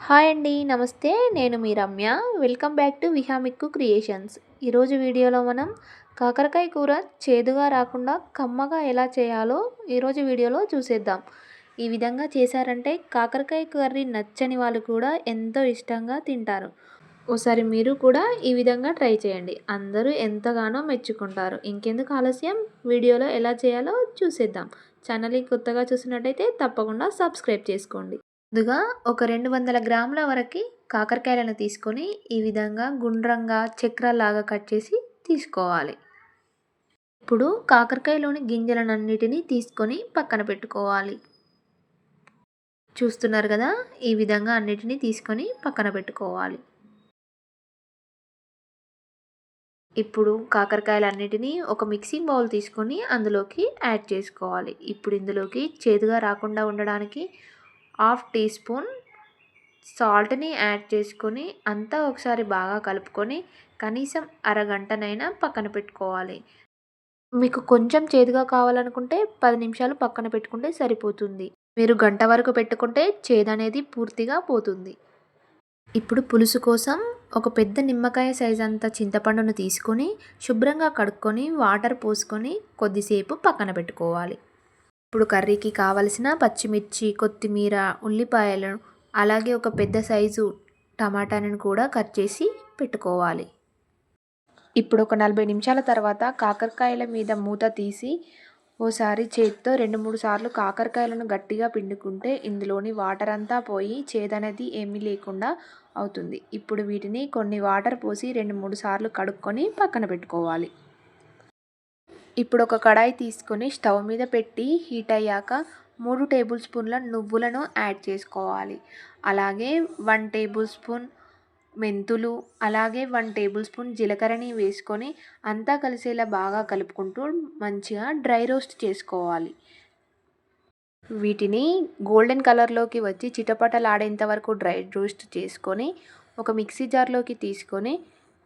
Hi అండి. నమస్తే. నేను మీ రమ్య. వెల్కమ్ బ్యాక్ టు విహామిక్కు క్రియేషన్స్. ఈరోజు వీడియోలో మనం కాకరకాయ కూర చేదుగా రాకుండా కమ్మగా ఎలా చేయాలో ఈరోజు వీడియోలో చూసేద్దాం. ఈ విధంగా చేశారంటే కాకరకాయ కర్రీ నచ్చని వాళ్ళు కూడా ఎంతో ఇష్టంగా తింటారు. ఓసారి మీరు కూడా ఈ విధంగా ట్రై చేయండి. అందరూ ఎంతగానో మెచ్చుకుంటారు. ఇంకెందుకు ఆలస్యం, వీడియోలో ఎలా చేయాలో చూసేద్దాం. ఛానల్ని కొత్తగా చూసినట్టయితే తప్పకుండా సబ్స్క్రైబ్ చేసుకోండి. ముందుగా ఒక 200 గ్రాముల వరకు కాకరకాయలను తీసుకొని ఈ విధంగా గుండ్రంగా చక్రాల్లాగా కట్ చేసి తీసుకోవాలి. ఇప్పుడు కాకరకాయలోని గింజలన్నిటిని తీసుకొని పక్కన పెట్టుకోవాలి. చూస్తున్నారు కదా, ఈ విధంగా అన్నిటినీ తీసుకొని పక్కన పెట్టుకోవాలి. ఇప్పుడు కాకరకాయలన్నిటినీ ఒక మిక్సింగ్ బౌల్ తీసుకొని అందులోకి యాడ్ చేసుకోవాలి. ఇప్పుడు ఇందులోకి చేదుగా రాకుండా ఉండడానికి 1/2 టీ స్పూన్ సాల్ట్ని యాడ్ చేసుకొని అంతా ఒకసారి బాగా కలుపుకొని కనీసం అరగంటనైనా పక్కన పెట్టుకోవాలి. మీకు కొంచెం చేదుగా కావాలనుకుంటే 10 నిమిషాలు పక్కన పెట్టుకుంటే సరిపోతుంది. మీరు గంట వరకు పెట్టుకుంటే చేదు అనేది పూర్తిగా పోతుంది. ఇప్పుడు పులుసు కోసం ఒక పెద్ద నిమ్మకాయ సైజ్ అంత చింతపండును తీసుకొని శుభ్రంగా కడుక్కొని వాటర్ పోసుకొని కొద్దిసేపు పక్కన పెట్టుకోవాలి. ఇప్పుడు కర్రీకి కావలసిన పచ్చిమిర్చి, కొత్తిమీర, ఉల్లిపాయలు, అలాగే ఒక పెద్ద సైజు టమాటాలను కూడా కట్ చేసి పెట్టుకోవాలి. ఇప్పుడు ఒక 40 నిమిషాల తర్వాత కాకరకాయల మీద మూత తీసి ఓసారి చేత్తో 2-3 సార్లు కాకరకాయలను గట్టిగా పిండుకుంటే ఇందులోని వాటర్ అంతా పోయి చేదనేది ఏమీ లేకుండా అవుతుంది. ఇప్పుడు వీటిని కొన్ని వాటర్ పోసి 2-3 సార్లు కడుక్కొని పక్కన పెట్టుకోవాలి. ఇప్పుడు ఒక కడాయి తీసుకొని స్టవ్ మీద పెట్టి హీట్ అయ్యాక 3 టేబుల్ స్పూన్ల నువ్వులను యాడ్ చేసుకోవాలి. అలాగే 1 టేబుల్ స్పూన్ మెంతులు, అలాగే 1 టేబుల్ స్పూన్ జీలకర్రని వేసుకొని అంతా కలిసేలా బాగా కలుపుకుంటూ మంచిగా డ్రై రోస్ట్ చేసుకోవాలి. వీటిని గోల్డెన్ కలర్లోకి వచ్చి చిటపటలాడేంత వరకు డ్రై రోస్ట్ చేసుకొని ఒక మిక్సీ జార్లోకి తీసుకొని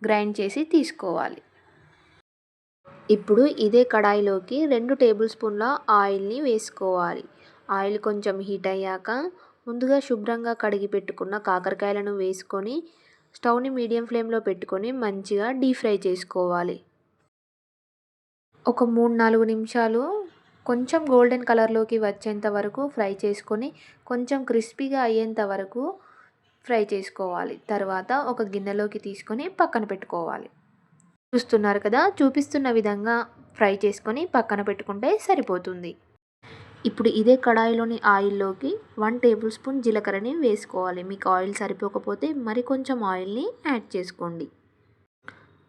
గ్రైండ్ చేసి తీసుకోవాలి. ఇప్పుడు ఇదే కడాయిలోకి 2 టేబుల్ స్పూన్ల ఆయిల్ని వేసుకోవాలి. ఆయిల్ కొంచెం హీట్ అయ్యాక ముందుగా శుభ్రంగా కడిగి పెట్టుకున్న కాకరకాయలను వేసుకొని స్టవ్ని మీడియం ఫ్లేమ్లో పెట్టుకొని మంచిగా డీప్ ఫ్రై చేసుకోవాలి. ఒక 3-4 నిమిషాలు కొంచెం గోల్డెన్ కలర్లోకి వచ్చేంత వరకు ఫ్రై చేసుకొని కొంచెం క్రిస్పీగా అయ్యేంత వరకు ఫ్రై చేసుకోవాలి. తర్వాత ఒక గిన్నెలోకి తీసుకొని పక్కన పెట్టుకోవాలి. చూస్తున్నారు కదా, చూపిస్తున్న విధంగా ఫ్రై చేసుకొని పక్కన పెట్టుకుంటే సరిపోతుంది. ఇప్పుడు ఇదే కడాయిలోని ఆయిల్లోకి 1 టేబుల్ స్పూన్ జీలకర్రని వేసుకోవాలి. మీకు ఆయిల్ సరిపోకపోతే మరికొంచెం ఆయిల్ని యాడ్ చేసుకోండి.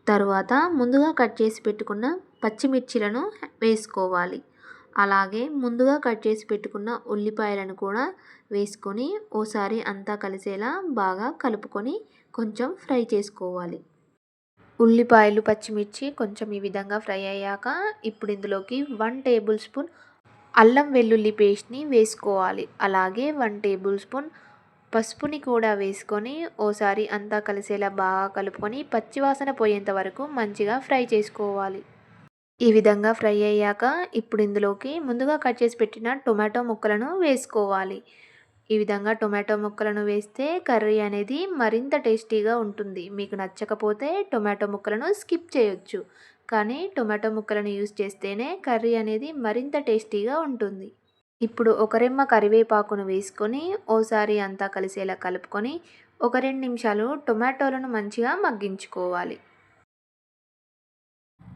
తరువాత ముందుగా కట్ చేసి పెట్టుకున్న పచ్చిమిర్చిలను వేసుకోవాలి. అలాగే ముందుగా కట్ చేసి పెట్టుకున్న ఉల్లిపాయలను కూడా వేసుకొని ఓసారి అంతా కలిసేలా బాగా కలుపుకొని కొంచెం ఫ్రై చేసుకోవాలి. ఉల్లిపాయలు, పచ్చిమిర్చి కొంచెం ఈ విధంగా ఫ్రై అయ్యాక ఇప్పుడు ఇందులోకి 1 టేబుల్ స్పూన్ అల్లం వెల్లుల్లి పేస్ట్ని వేసుకోవాలి. అలాగే 1 టేబుల్ స్పూన్ పసుపుని కూడా వేసుకొని ఓసారి అంతా కలిసేలా బాగా కలుపుకొని పచ్చివాసన పోయేంత వరకు మంచిగా ఫ్రై చేసుకోవాలి. ఈ విధంగా ఫ్రై అయ్యాక ఇప్పుడు ఇందులోకి ముందుగా కట్ చేసి పెట్టిన టొమాటో ముక్కలను వేసుకోవాలి. ఈ విధంగా టొమాటో ముక్కలను వేస్తే కర్రీ అనేది మరింత టేస్టీగా ఉంటుంది. మీకు నచ్చకపోతే టొమాటో ముక్కలను స్కిప్ చేయొచ్చు, కానీ టొమాటో ముక్కలను యూస్ చేస్తేనే కర్రీ అనేది మరింత టేస్టీగా ఉంటుంది. ఇప్పుడు ఒక రెమ్మ కరివేపాకును వేసుకొని ఓసారి అంతా కలిసేలా కలుపుకొని ఒక 2 నిమిషాలు టొమాటోలను మంచిగా మగ్గించుకోవాలి.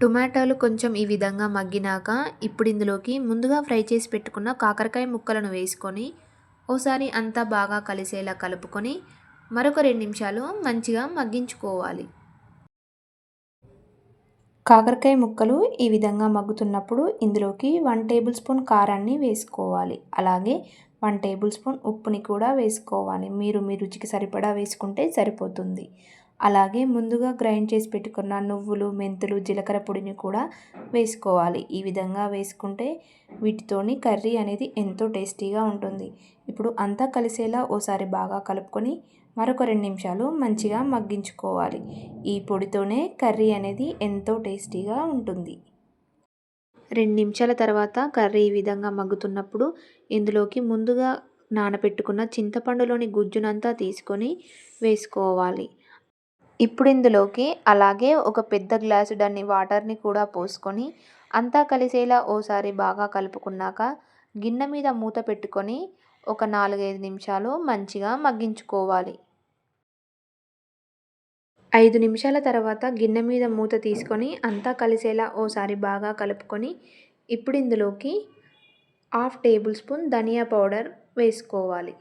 టొమాటోలు కొంచెం ఈ విధంగా మగ్గినాక ఇప్పుడు ఇందులోకి ముందుగా ఫ్రై చేసి పెట్టుకున్న కాకరకాయ ముక్కలను వేసుకొని ఓసారి అంతా బాగా కలిసేలా కలుపుకొని మరొక 2 నిమిషాలు మంచిగా మగ్గించుకోవాలి. కాకరకాయ ముక్కలు ఈ విధంగా మగ్గుతున్నప్పుడు ఇందులోకి 1 టేబుల్ స్పూన్ కారాన్ని వేసుకోవాలి. అలాగే 1 టేబుల్ స్పూన్ ఉప్పుని కూడా వేసుకోవాలి. మీరు మీ రుచికి సరిపడా వేసుకుంటే సరిపోతుంది. అలాగే ముందుగా గ్రైండ్ చేసి పెట్టుకున్న నువ్వులు, మెంతులు, జీలకర్ర పొడిని కూడా వేసుకోవాలి. ఈ విధంగా వేసుకుంటే వీటితోని కర్రీ అనేది ఎంతో టేస్టీగా ఉంటుంది. ఇప్పుడు అంతా కలిసేలా ఓసారి బాగా కలుపుకొని మరొక 2 నిమిషాలు మంచిగా మగ్గించుకోవాలి. ఈ పొడితోనే కర్రీ అనేది ఎంతో టేస్టీగా ఉంటుంది. 2 నిమిషాల తర్వాత కర్రీ ఈ విధంగా మగ్గుతున్నప్పుడు ఇందులోకి ముందుగా నానబెట్టుకున్న చింతపండులోని గుజ్జునంతా తీసుకొని వేసుకోవాలి. ఇప్పుడు ఇందులోకి అలాగే ఒక పెద్ద గ్లాసుడన్ని వాటర్ని కూడా పోసుకొని అంతా కలిసేలా ఓసారి బాగా కలుపుకున్నాక గిన్నె మీద మూత పెట్టుకొని ఒక 4-5 నిమిషాలు మంచిగా మగ్గించుకోవాలి. 5 నిమిషాల తర్వాత గిన్నె మీద మూత తీసుకొని అంతా కలిసేలా ఓసారి బాగా కలుపుకొని ఇప్పుడు ఇందులోకి 1/2 టేబుల్ స్పూన్ ధనియా పౌడర్ వేసుకోవాలి.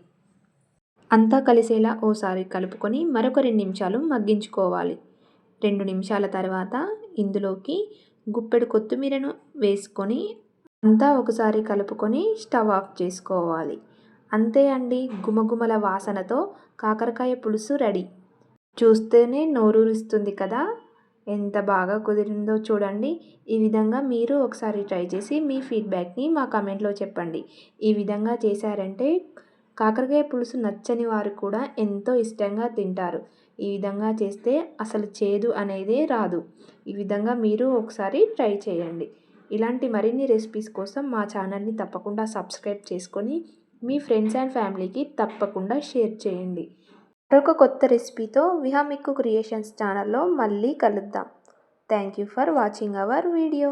అంతా కలిసేలా ఓసారి కలుపుకొని మరొక 2 నిమిషాలు మగ్గించుకోవాలి. 2 నిమిషాల తర్వాత ఇందులోకి గుప్పెడు కొత్తిమీరను వేసుకొని అంతా ఒకసారి కలుపుకొని స్టవ్ ఆఫ్ చేసుకోవాలి. అంతే అండి, గుమగుమల వాసనతో కాకరకాయ పులుసు రెడీ. చూస్తేనే నోరూరిస్తుంది కదా! ఎంత బాగా కుదిరిందో చూడండి. ఈ విధంగా మీరు ఒకసారి ట్రై చేసి మీ ఫీడ్‌బ్యాక్‌ని మా కామెంట్‌లో చెప్పండి. ఈ విధంగా చేశారంటే కాకరకాయ పులుసు నచ్చని వారు కూడా ఎంతో ఇష్టంగా తింటారు. ఈ విధంగా చేస్తే అసలు చేదు అనేదే రాదు. ఈ విధంగా మీరు ఒకసారి ట్రై చేయండి. ఇలాంటి మరిన్ని రెసిపీస్ కోసం మా ఛానల్‌ని తప్పకుండా సబ్స్క్రైబ్ చేసుకొని మీ ఫ్రెండ్స్ అండ్ ఫ్యామిలీకి తప్పకుండా షేర్ చేయండి. మరొక కొత్త రెసిపీతో విహామిక్కు క్రియేషన్స్ ఛానల్లో మళ్ళీ కలుద్దాం. Thank you for watching our video.